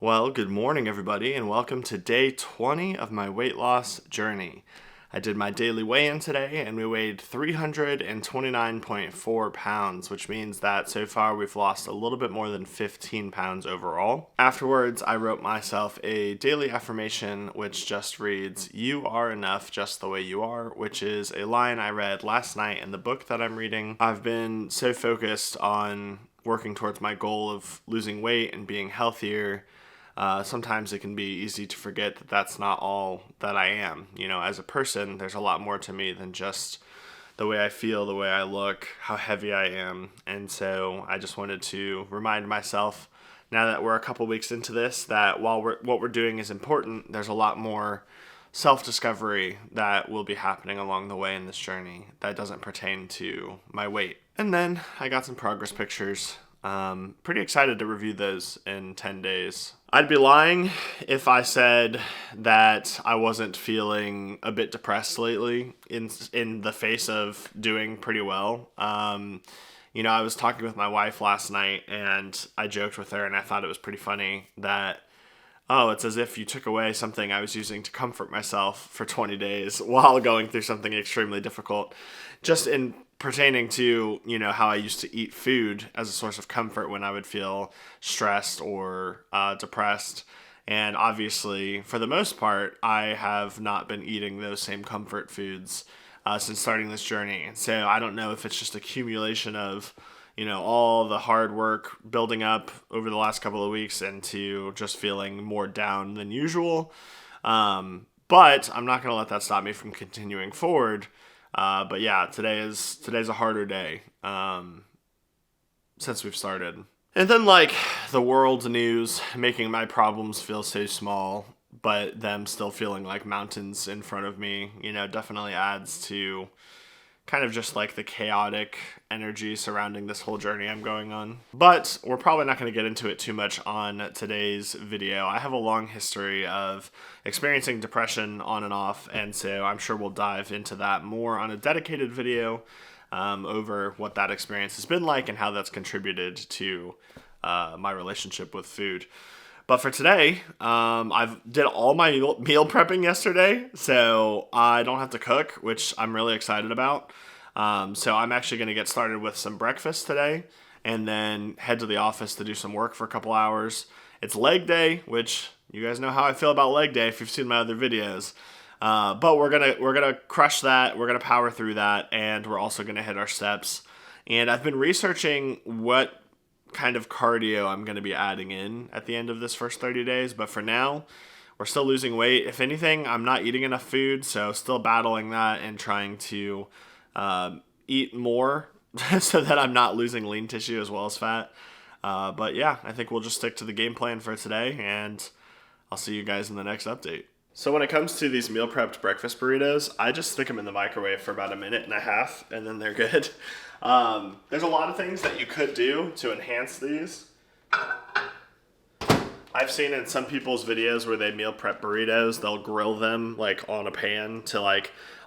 Well, good morning, everybody, and welcome to day 20 of my weight loss journey. I did my daily weigh-in today, and we weighed 329.4 pounds, which means that so far we've lost a little bit more than 15 pounds overall. Afterwards, I wrote myself a daily affirmation, which just reads, "You are enough just the way you are," which is a line I read last night in the book that I'm reading. I've been so focused on working towards my goal of losing weight and being healthier. Sometimes it can be easy to forget that that's not all that I am. As a person, there's a lot more to me than just the way I feel, the way I look, how heavy I am. And so I just wanted to remind myself, now that we're a couple weeks into this, that while what we're doing is important, there's a lot more self-discovery that will be happening along the way in this journey that doesn't pertain to my weight. And then I got some progress pictures. Pretty excited to review those in 10 days. I'd be lying if I said that I wasn't feeling a bit depressed lately in the face of doing pretty well. I was talking with my wife last night, and I joked with her, and I thought it was pretty funny that, oh, it's as if you took away something I was using to comfort myself for 20 days while going through something extremely difficult. Just in pertaining to, how I used to eat food as a source of comfort when I would feel stressed or depressed. And obviously, for the most part, I have not been eating those same comfort foods since starting this journey. And so I don't know if it's just accumulation of, all the hard work building up over the last couple of weeks into just feeling more down than usual. But I'm not going to let that stop me from continuing forward. But yeah, today's a harder day since we've started. And then the world's news making my problems feel so small, but them still feeling like mountains in front of me, definitely adds to kind of just the chaotic energy surrounding this whole journey I'm going on. But we're probably not going to get into it too much on today's video. I have a long history of experiencing depression on and off, and so I'm sure we'll dive into that more on a dedicated video over what that experience has been like and how that's contributed to my relationship with food. But for today, I've did all my meal prepping yesterday, so I don't have to cook, which I'm really excited about. So I'm actually going to get started with some breakfast today and then head to the office to do some work for a couple hours. It's leg day, which you guys know how I feel about leg day if you've seen my other videos. But we're gonna crush that. We're gonna power through that, and we're also gonna hit our steps. And I've been researching what kind of cardio I'm going to be adding in at the end of this first 30 days. But for now, we're still losing weight. If anything, I'm not eating enough food, so still battling that and trying to eat more so that I'm not losing lean tissue as well as fat. But yeah, I think we'll just stick to the game plan for today, and I'll see you guys in the next update. So when it comes to these meal prepped breakfast burritos, I just stick them in the microwave for about a minute and a half, and then they're good. There's a lot of things that you could do to enhance these. I've seen in some people's videos where they meal prep burritos, they'll grill them on a pan to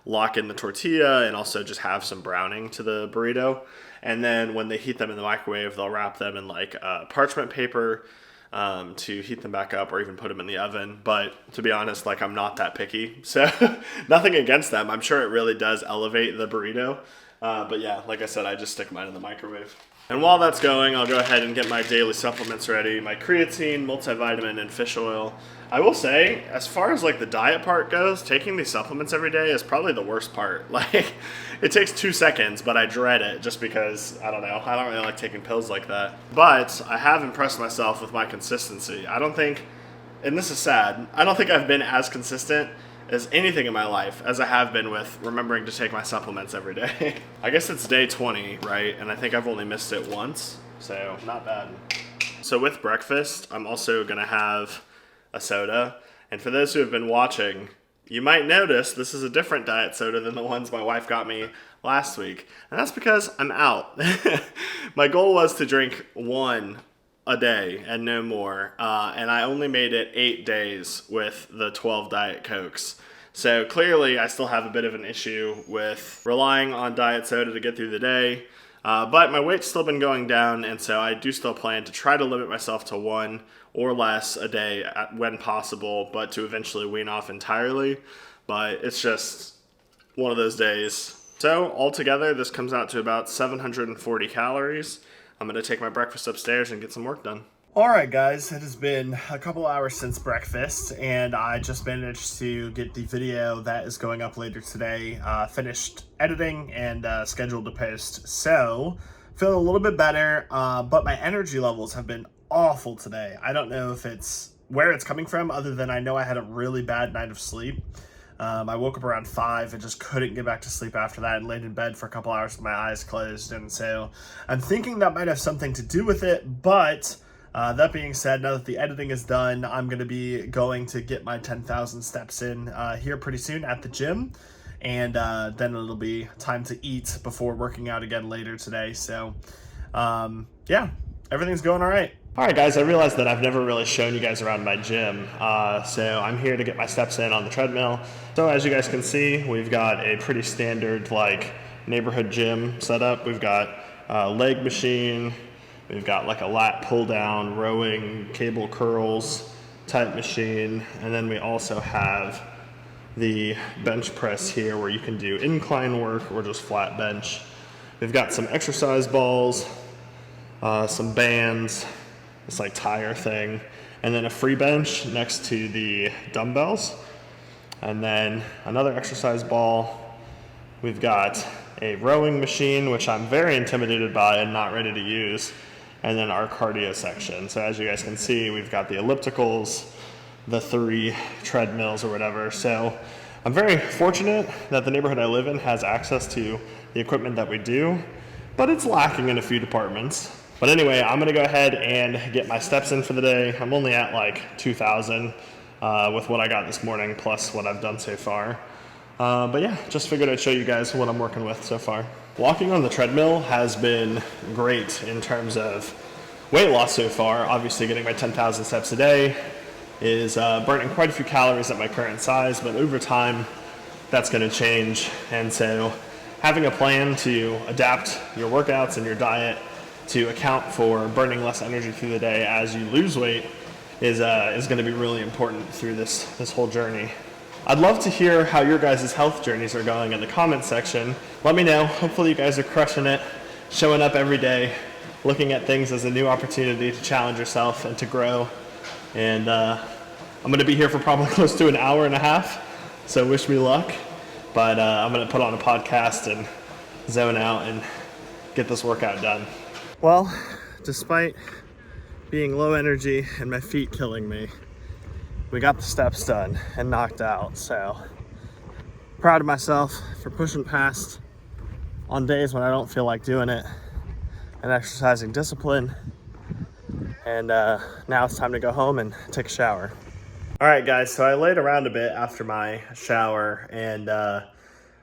lock in the tortilla and also just have some browning to the burrito. And then when they heat them in the microwave, they'll wrap them in parchment paper to heat them back up or even put them in the oven. But to be honest, I'm not that picky. So nothing against them. I'm sure it really does elevate the burrito. But yeah, like I said, I just stick mine in the microwave. And while that's going, I'll go ahead and get my daily supplements ready. My creatine, multivitamin, and fish oil. I will say, as far as the diet part goes, taking these supplements every day is probably the worst part. It takes 2 seconds, but I dread it just because, I don't know, I don't really like taking pills like that. But I have impressed myself with my consistency. I don't think, and this is sad, I don't think I've been as consistent as anything in my life as I have been with remembering to take my supplements every day. I guess it's day 20, right? And I think I've only missed it once, so not bad. So with breakfast, I'm also gonna have a soda. And for those who have been watching, you might notice this is a different diet soda than the ones my wife got me last week. And that's because I'm out. My goal was to drink one a day and no more. And I only made it 8 days with the 12 Diet Cokes. So clearly I still have a bit of an issue with relying on diet soda to get through the day. But my weight's still been going down, and so I do still plan to try to limit myself to 1 or less a day when possible, but to eventually wean off entirely. But it's just one of those days. So altogether, this comes out to about 740 calories. I'm going to take my breakfast upstairs and get some work done. Alright guys, it has been a couple hours since breakfast, and I just managed to get the video that is going up later today finished editing and scheduled to post. So, feeling a little bit better, but my energy levels have been awful today. I don't know if it's where it's coming from, other than I know I had a really bad night of sleep. I woke up around 5 and just couldn't get back to sleep after that, and laid in bed for a couple hours with my eyes closed, and so I'm thinking that might have something to do with it, but that being said, now that the editing is done, I'm going to be going to get my 10,000 steps in here pretty soon at the gym, and then it'll be time to eat before working out again later today. So yeah, everything's going all right. Alright guys, I realized that I've never really shown you guys around my gym, so I'm here to get my steps in on the treadmill. So as you guys can see, we've got a pretty standard like neighborhood gym setup. We've got a leg machine, we've got like a lat pull down, rowing, cable curls type machine, and then we also have the bench press here where you can do incline work or just flat bench. We've got some exercise balls, some bands, this like tire thing, and then a free bench next to the dumbbells, and then another exercise ball. We've got a rowing machine, which I'm very intimidated by and not ready to use, and then our cardio section. So as you guys can see, we've got the ellipticals, the 3 treadmills or whatever. So I'm very fortunate that the neighborhood I live in has access to the equipment that we do, but it's lacking in a few departments. But anyway, I'm going to go ahead and get my steps in for the day. I'm only at like 2,000 with what I got this morning plus what I've done so far. But yeah, just figured I'd show you guys what I'm working with so far. Walking on the treadmill has been great in terms of weight loss so far. Obviously getting my 10,000 steps a day is burning quite a few calories at my current size, but over time that's going to change. And so having a plan to adapt your workouts and your diet to account for burning less energy through the day as you lose weight is going to be really important through this whole journey. I'd love to hear how your guys' health journeys are going in the comments section. Let me know. Hopefully you guys are crushing it, showing up every day, looking at things as a new opportunity to challenge yourself and to grow. And I'm going to be here for probably close to an hour and a half, so wish me luck. But I'm going to put on a podcast and zone out and get this workout done. Well, despite being low energy and my feet killing me, we got the steps done and knocked out. So proud of myself for pushing past on days when I don't feel like doing it and exercising discipline. And now it's time to go home and take a shower. All right, guys, so I laid around a bit after my shower and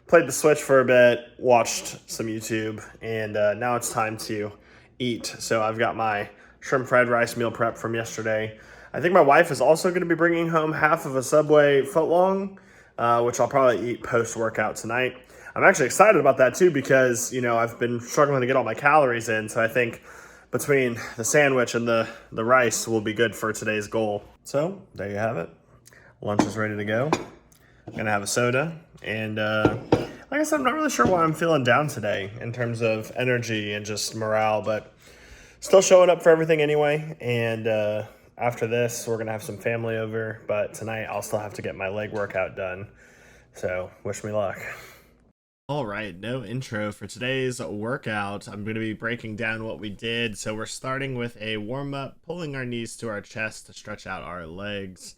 played the Switch for a bit, watched some YouTube, and now it's time to eat. So I've got my shrimp fried rice meal prep from yesterday. I think my wife is also going to be bringing home half of a Subway footlong, which I'll probably eat post-workout tonight. I'm actually excited about that too because, you know, I've been struggling to get all my calories in, so I think between the sandwich and the rice will be good for today's goal. So there you have it. Lunch is ready to go. I'm going to have a soda, and like I said, I'm not really sure why I'm feeling down today in terms of energy and just morale, but still showing up for everything anyway. And after this, we're going to have some family over, but tonight I'll still have to get my leg workout done. So wish me luck. All right, no intro for today's workout. I'm going to be breaking down what we did. So we're starting with a warm-up, pulling our knees to our chest to stretch out our legs.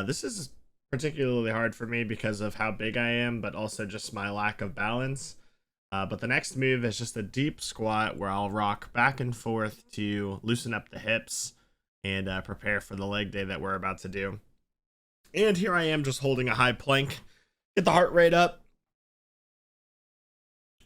This is particularly hard for me because of how big I am, but also just my lack of balance. But the next move is just a deep squat where I'll rock back and forth to loosen up the hips and prepare for the leg day that we're about to do. And here I am just holding a high plank. Get the heart rate up.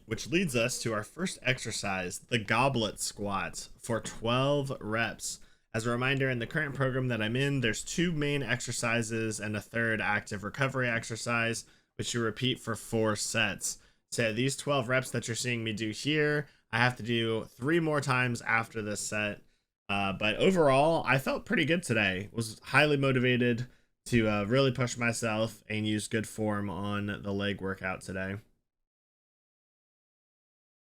Which leads us to our first exercise, the goblet squat for 12 reps. As a reminder, in the current program that I'm in, there's 2 main exercises and a third active recovery exercise, which you repeat for 4 sets. So these 12 reps that you're seeing me do here, I have to do 3 more times after this set. But overall, I felt pretty good today. Was highly motivated to really push myself and use good form on the leg workout today.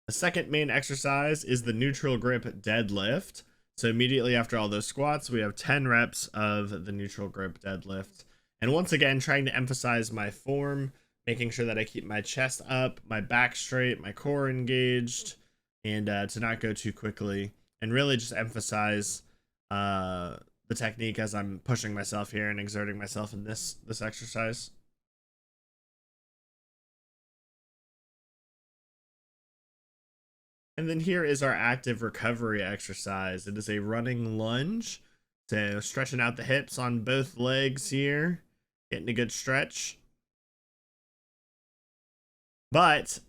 The second main exercise is the neutral grip deadlift. So immediately after all those squats, we have 10 reps of the neutral grip deadlift. And once again, trying to emphasize my form, making sure that I keep my chest up, my back straight, my core engaged, and to not go too quickly. And really just emphasize the technique as I'm pushing myself here and exerting myself in this exercise. And then here is our active recovery exercise. It is a running lunge. So stretching out the hips on both legs here, getting a good stretch. But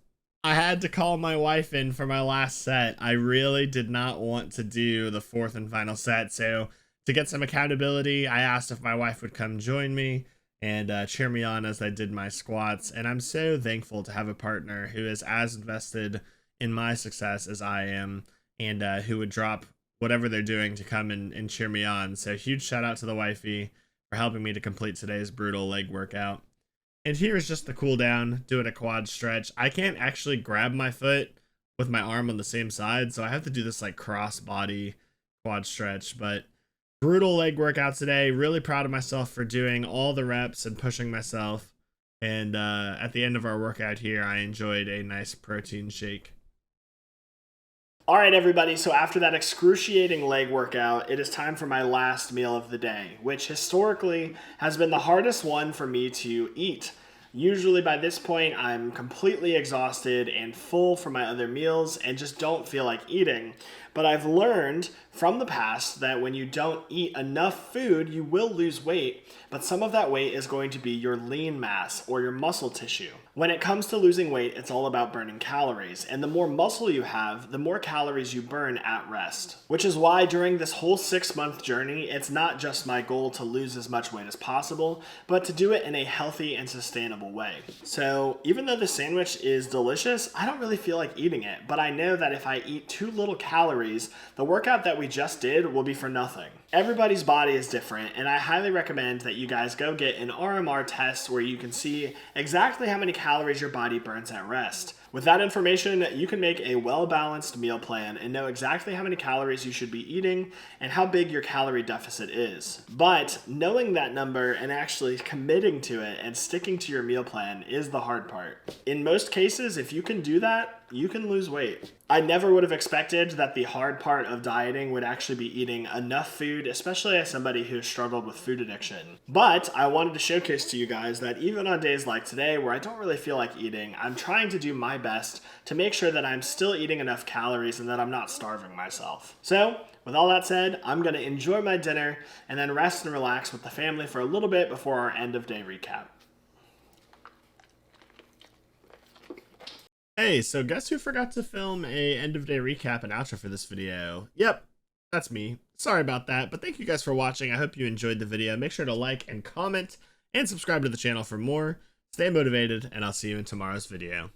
I had to call my wife in for my last set. I really did not want to do the 4th and final set. So to get some accountability, I asked if my wife would come join me and cheer me on as I did my squats. And I'm so thankful to have a partner who is as invested in my success as I am, and who would drop whatever they're doing to come and cheer me on. So huge shout out to the wifey for helping me to complete today's brutal leg workout. And here is just the cool down, doing a quad stretch. I can't actually grab my foot with my arm on the same side, so I have to do this like cross body quad stretch. But brutal leg workout today. Really proud of myself for doing all the reps and pushing myself. And at the end of our workout here, I enjoyed a nice protein shake. All right, everybody, so after that excruciating leg workout, it is time for my last meal of the day, which historically has been the hardest one for me to eat. Usually by this point, I'm completely exhausted and full from my other meals and just don't feel like eating. But I've learned from the past that when you don't eat enough food, you will lose weight, but some of that weight is going to be your lean mass or your muscle tissue. When it comes to losing weight, it's all about burning calories, and the more muscle you have, the more calories you burn at rest. Which is why during this whole 6-month journey, it's not just my goal to lose as much weight as possible, but to do it in a healthy and sustainable way. So even though the sandwich is delicious, I don't really feel like eating it, but I know that if I eat too little calories, the workout that we just did will be for nothing. Everybody's body is different, and I highly recommend that you guys go get an RMR test where you can see exactly how many calories your body burns at rest. With that information, you can make a well-balanced meal plan and know exactly how many calories you should be eating and how big your calorie deficit is. But knowing that number and actually committing to it and sticking to your meal plan is the hard part. In most cases, if you can do that, you can lose weight. I never would have expected that the hard part of dieting would actually be eating enough food, especially as somebody who struggled with food addiction. But I wanted to showcase to you guys that even on days like today where I don't really feel like eating, I'm trying to do my best to make sure that I'm still eating enough calories and that I'm not starving myself. So, with all that said, I'm going to enjoy my dinner and then rest and relax with the family for a little bit before our end of day recap. Hey, so guess who forgot to film a end of day recap and outro for this video? Yep, that's me. Sorry about that, but thank you guys for watching. I hope you enjoyed the video. Make sure to like and comment and subscribe to the channel for more. Stay motivated, and I'll see you in tomorrow's video.